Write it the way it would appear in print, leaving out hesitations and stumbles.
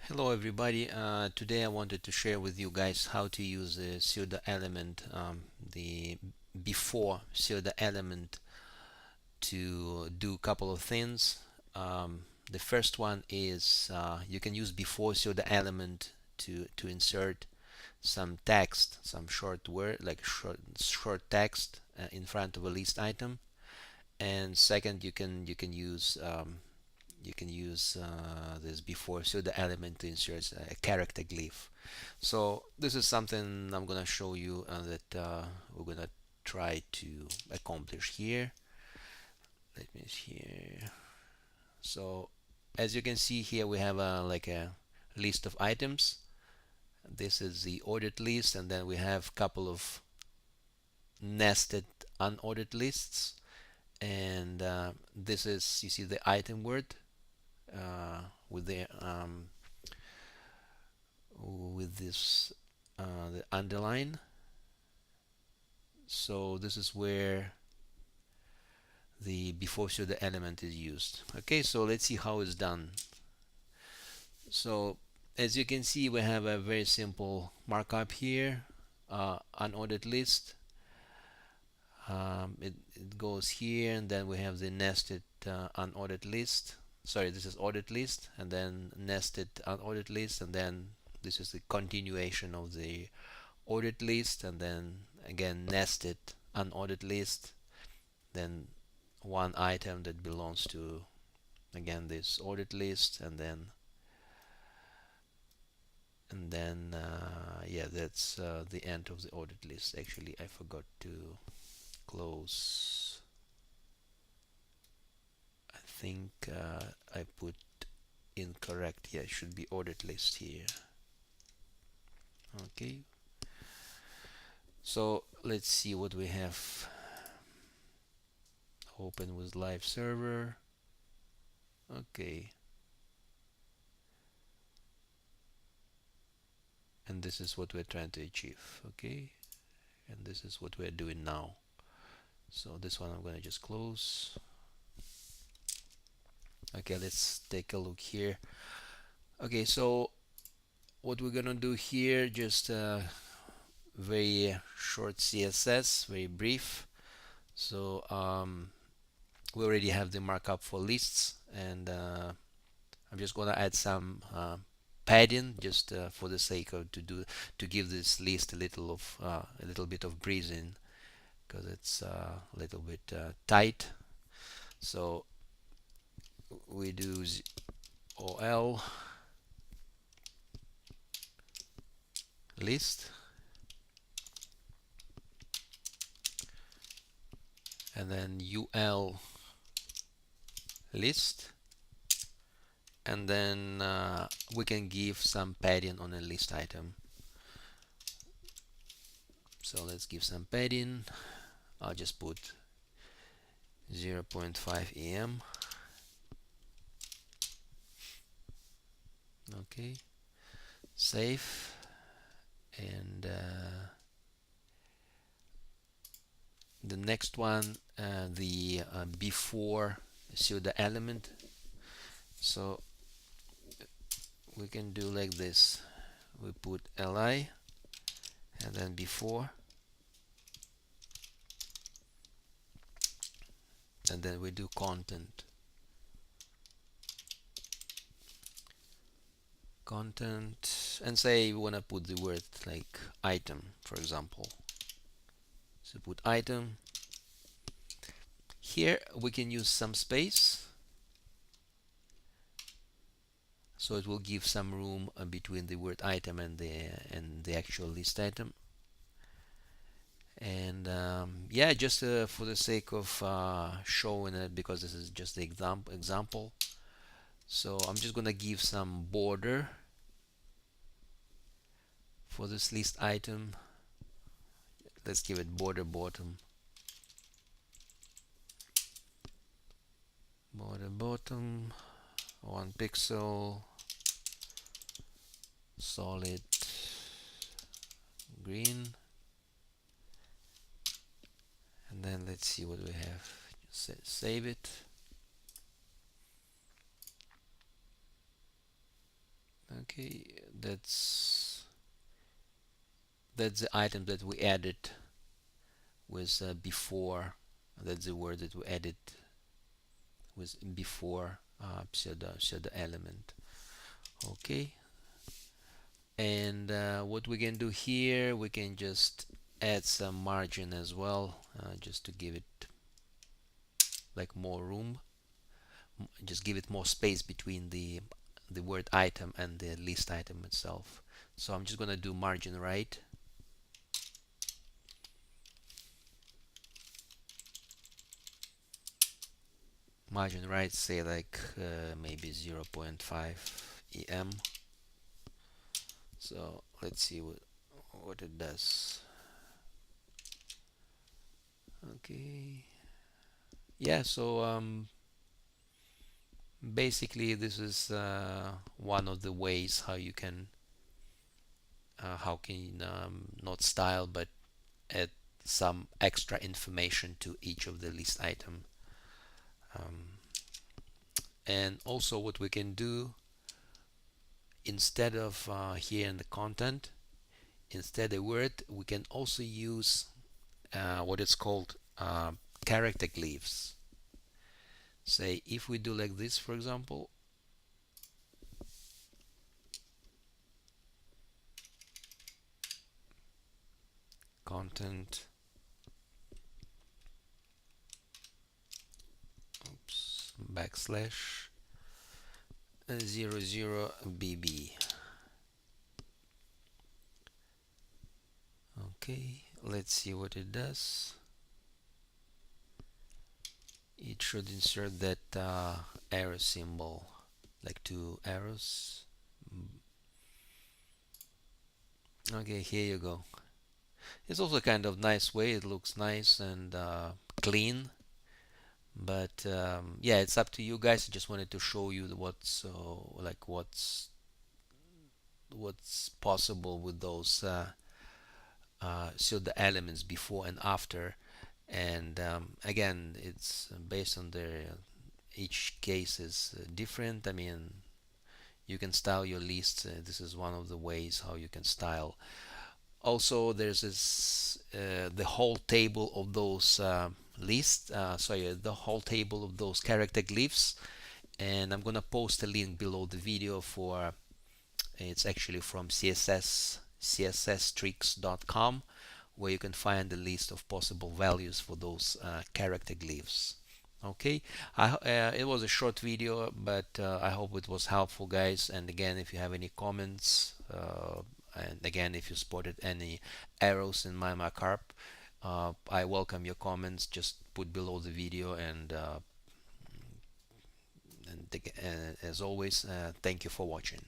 Hello everybody. Today I wanted to share with you guys how to use the pseudo element, the before pseudo element to do a couple of things. The first one is you can use before pseudo element to insert some text, some short word like short text in front of a list item. And second, you can use this before pseudo element to insert a character glyph. So this is something I'm gonna show you that we're gonna try to accomplish here. Let me see here. So as you can see here, we have like a list of items. This is the ordered list, and then we have a couple of nested unordered lists. And this is, you see the item word with this the underline. So this is where the before pseudo element is used. Okay, so let's see how it's done. So as you can see, we have a very simple markup here, unordered list. It goes here, and then we have the nested unordered list. Sorry, this is ordered list, and then nested unordered list, and then this is the continuation of the ordered list, and then again nested unordered list, then one item that belongs to again this ordered list, and then yeah, that's the end of the ordered list. Actually, I forgot to close. I think I put incorrect. Yeah, it should be ordered list here. Okay, so let's see what we have. Open with live server. Okay, and this is what we're trying to achieve. Okay, and this is what we're doing now. So this one I'm going to just close. Okay, let's take a look here. Okay, so what we're gonna do here, just very short CSS, very brief. So we already have the markup for lists, and I'm just gonna add some padding just for the sake of to give this list a little bit of breathing, because it's a little bit tight. So we do ol list, and then ul list, and then we can give some padding on a list item. So let's give some padding. I'll just put 0.5 em. Okay, save, and the next one, the before pseudo element. So we can do like this. We put li, and then before, and then we do content, and say we want to put the word like item, for example. So put item. Here we can use some space, so it will give some room between the word item and the actual list item. And yeah, just for the sake of showing it, because this is just the example, so I'm just gonna give some border for this list item. Let's give it border bottom, border bottom 1 pixel, solid green, and then let's see what we have. Save it. Okay. Okay, that's the item that we added with before. That's the word that we added with before pseudo element. Okay, and what we can do here, we can just add some margin as well, just to give it like more room, just give it more space between the word item and the list item itself. So I'm just gonna do margin right. Margin right, say like maybe 0.5 em. So let's see what it does. Okay, yeah, so basically this is one of the ways how you can not style but add some extra information to each of the list item. um, and also what we can do, instead of here in the content, instead of word, we can also use what it's called character glyphs. Say if we do like this, for example, content, oops, backslash 00bb. Okay, let's see what it does. It should insert that arrow symbol, like two arrows. Okay, here you go. It's also kind of nice way. It looks nice and clean. But yeah, it's up to you guys. I just wanted to show you what's possible with those pseudo elements before and after. And again, it's based on each case is different. I mean, you can style your lists. This is one of the ways how you can style. Also, there's the whole table of those lists. Sorry, the whole table of those character glyphs, and I'm gonna post a link below the video for. It's actually from css.tricks.com, where you can find the list of possible values for those character glyphs. Okay, it was a short video, but I hope it was helpful, guys. And again, if you have any comments, and again, if you spotted any arrows in my markup, I welcome your comments. Just put below the video, and as always, thank you for watching.